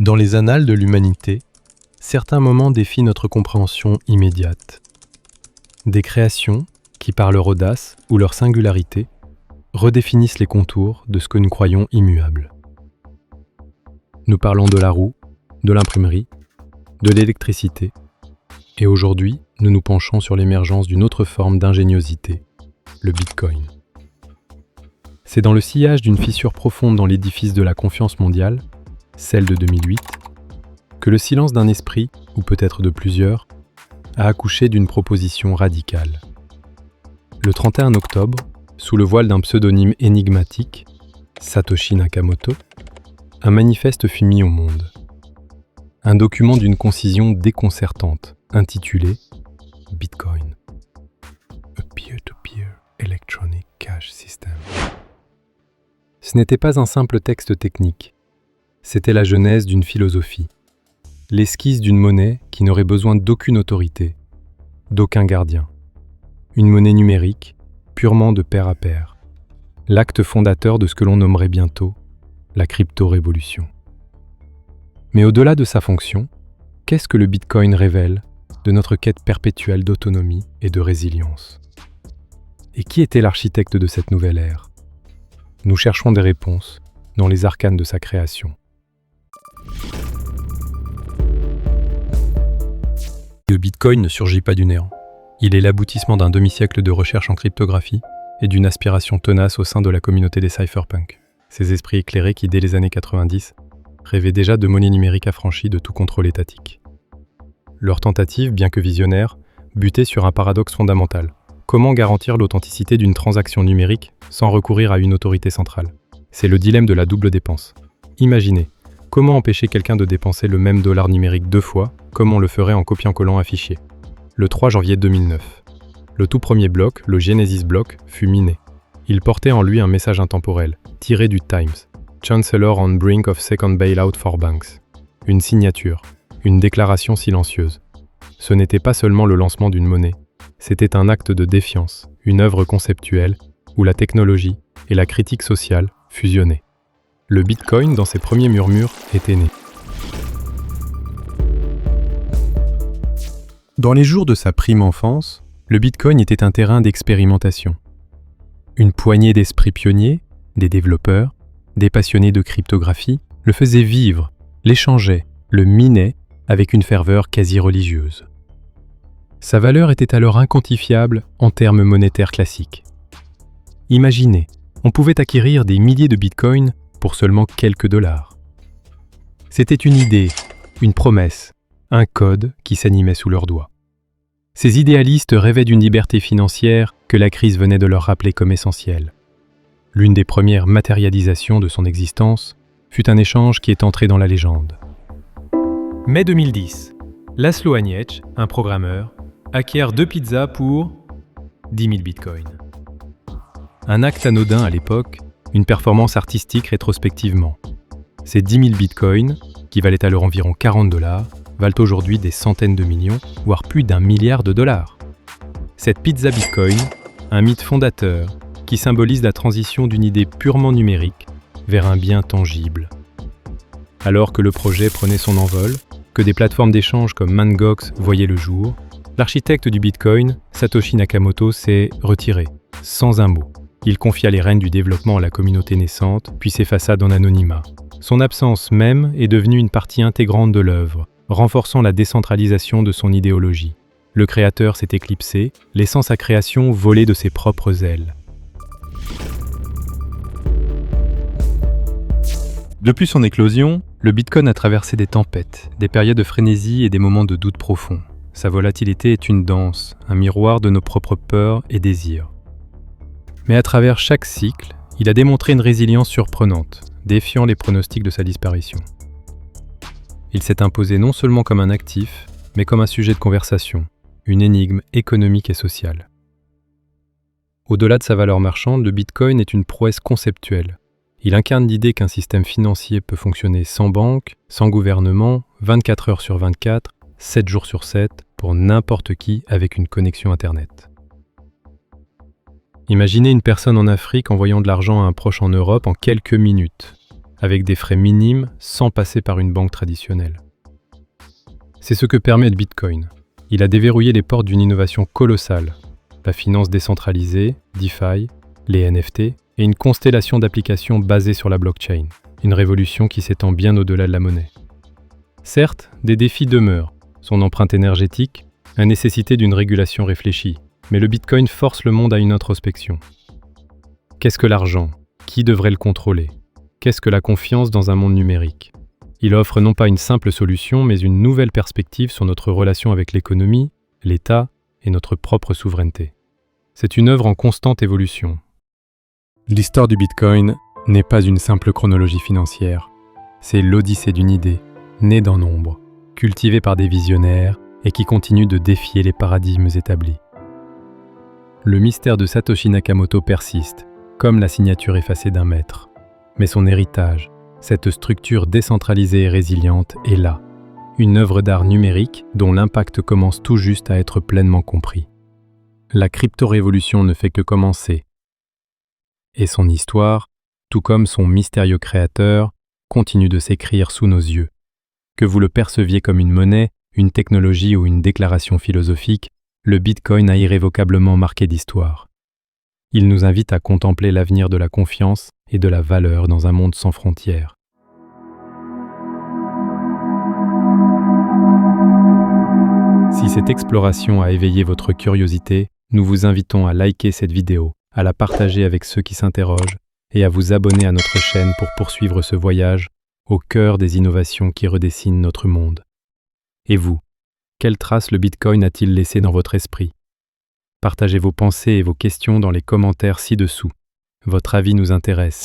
Dans les annales de l'humanité, certains moments défient notre compréhension immédiate. Des créations qui, par leur audace ou leur singularité, redéfinissent les contours de ce que nous croyons immuable. Nous parlons de la roue, de l'imprimerie, de l'électricité, et aujourd'hui, nous nous penchons sur l'émergence d'une autre forme d'ingéniosité, le Bitcoin. C'est dans le sillage d'une fissure profonde dans l'édifice de la confiance mondiale, celle de 2008, que le silence d'un esprit, ou peut-être de plusieurs, a accouché d'une proposition radicale. Le 31 octobre, sous le voile d'un pseudonyme énigmatique, Satoshi Nakamoto, un manifeste fut mis au monde. Un document d'une concision déconcertante, intitulé Bitcoin, a peer-to-peer electronic cash system. Ce n'était pas un simple texte technique, c'était la genèse d'une philosophie, l'esquisse d'une monnaie qui n'aurait besoin d'aucune autorité, d'aucun gardien. Une monnaie numérique, purement de pair à pair, l'acte fondateur de ce que l'on nommerait bientôt la crypto-révolution. Mais au-delà de sa fonction, qu'est-ce que le Bitcoin révèle de notre quête perpétuelle d'autonomie et de résilience? Et qui était l'architecte de cette nouvelle ère? Nous cherchons des réponses dans les arcanes de sa création. Le Bitcoin ne surgit pas du néant. Il est l'aboutissement d'un demi-siècle de recherche en cryptographie et d'une aspiration tenace au sein de la communauté des cypherpunks. Ces esprits éclairés qui, dès les années 90, rêvaient déjà de monnaie numérique affranchie de tout contrôle étatique. Leur tentative, bien que visionnaire, butait sur un paradoxe fondamental. Comment garantir l'authenticité d'une transaction numérique sans recourir à une autorité centrale? C'est le dilemme de la double dépense. Imaginez, comment empêcher quelqu'un de dépenser le même dollar numérique 2 fois, comme on le ferait en copiant-collant un fichier? Le 3 janvier 2009, le tout premier bloc, le Genesis Block, fut miné. Il portait en lui un message intemporel, tiré du Times, Chancellor on brink of second bailout for banks. Une signature, une déclaration silencieuse. Ce n'était pas seulement le lancement d'une monnaie, c'était un acte de défiance, une œuvre conceptuelle, où la technologie et la critique sociale fusionnaient. Le Bitcoin, dans ses premiers murmures, était né. Dans les jours de sa prime enfance, le Bitcoin était un terrain d'expérimentation. Une poignée d'esprits pionniers, des développeurs, des passionnés de cryptographie, le faisaient vivre, l'échangeaient, le minaient avec une ferveur quasi religieuse. Sa valeur était alors inquantifiable en termes monétaires classiques. Imaginez, on pouvait acquérir des milliers de bitcoins pour seulement quelques dollars. C'était une idée, une promesse, un code qui s'animait sous leurs doigts. Ces idéalistes rêvaient d'une liberté financière que la crise venait de leur rappeler comme essentielle. L'une des premières matérialisations de son existence fut un échange qui est entré dans la légende. Mai 2010, Laszlo Aniec, un programmeur, acquiert 2 pizzas pour 10 000 bitcoins. Un acte anodin à l'époque, une performance artistique rétrospectivement. Ces 10 000 bitcoins, qui valaient alors environ 40 $, valent aujourd'hui des centaines de millions, voire plus d'1 milliard de dollars. Cette pizza bitcoin, un mythe fondateur qui symbolise la transition d'une idée purement numérique vers un bien tangible. Alors que le projet prenait son envol, que des plateformes d'échange comme Mangox voyaient le jour, l'architecte du Bitcoin, Satoshi Nakamoto, s'est retiré, sans un mot. Il confia les rênes du développement à la communauté naissante, puis s'effaça dans l'anonymat. Son absence même est devenue une partie intégrante de l'œuvre, renforçant la décentralisation de son idéologie. Le créateur s'est éclipsé, laissant sa création voler de ses propres ailes. Depuis son éclosion, le Bitcoin a traversé des tempêtes, des périodes de frénésie et des moments de doute profond. Sa volatilité est une danse, un miroir de nos propres peurs et désirs. Mais à travers chaque cycle, il a démontré une résilience surprenante, défiant les pronostics de sa disparition. Il s'est imposé non seulement comme un actif, mais comme un sujet de conversation, une énigme économique et sociale. Au-delà de sa valeur marchande, le Bitcoin est une prouesse conceptuelle. Il incarne l'idée qu'un système financier peut fonctionner sans banque, sans gouvernement, 24 heures sur 24, 7 jours sur 7, pour n'importe qui avec une connexion Internet. Imaginez une personne en Afrique envoyant de l'argent à un proche en Europe en quelques minutes. avec des frais minimes sans passer par une banque traditionnelle. C'est ce que permet le Bitcoin. Il a déverrouillé les portes d'une innovation colossale, la finance décentralisée, DeFi, les NFT et une constellation d'applications basées sur la blockchain, une révolution qui s'étend bien au-delà de la monnaie. Certes, des défis demeurent, son empreinte énergétique, la nécessité d'une régulation réfléchie, mais le Bitcoin force le monde à une introspection. Qu'est-ce que l'argent? Qui devrait le contrôler? Qu'est-ce que la confiance dans un monde numérique? Il offre non pas une simple solution, mais une nouvelle perspective sur notre relation avec l'économie, l'État et notre propre souveraineté. C'est une œuvre en constante évolution. L'histoire du Bitcoin n'est pas une simple chronologie financière. C'est l'odyssée d'une idée, née dans l'ombre, cultivée par des visionnaires et qui continue de défier les paradigmes établis. Le mystère de Satoshi Nakamoto persiste, comme la signature effacée d'un maître. Mais son héritage, cette structure décentralisée et résiliente, est là. Une œuvre d'art numérique dont l'impact commence tout juste à être pleinement compris. La crypto-révolution ne fait que commencer. Et son histoire, tout comme son mystérieux créateur, continue de s'écrire sous nos yeux. Que vous le perceviez comme une monnaie, une technologie ou une déclaration philosophique, le Bitcoin a irrévocablement marqué d'histoire. Il nous invite à contempler l'avenir de la confiance et de la valeur dans un monde sans frontières. Si cette exploration a éveillé votre curiosité, nous vous invitons à liker cette vidéo, à la partager avec ceux qui s'interrogent et à vous abonner à notre chaîne pour poursuivre ce voyage au cœur des innovations qui redessinent notre monde. Et vous, quelles traces le Bitcoin a-t-il laissé dans votre esprit? Partagez vos pensées et vos questions dans les commentaires ci-dessous. Votre avis nous intéresse.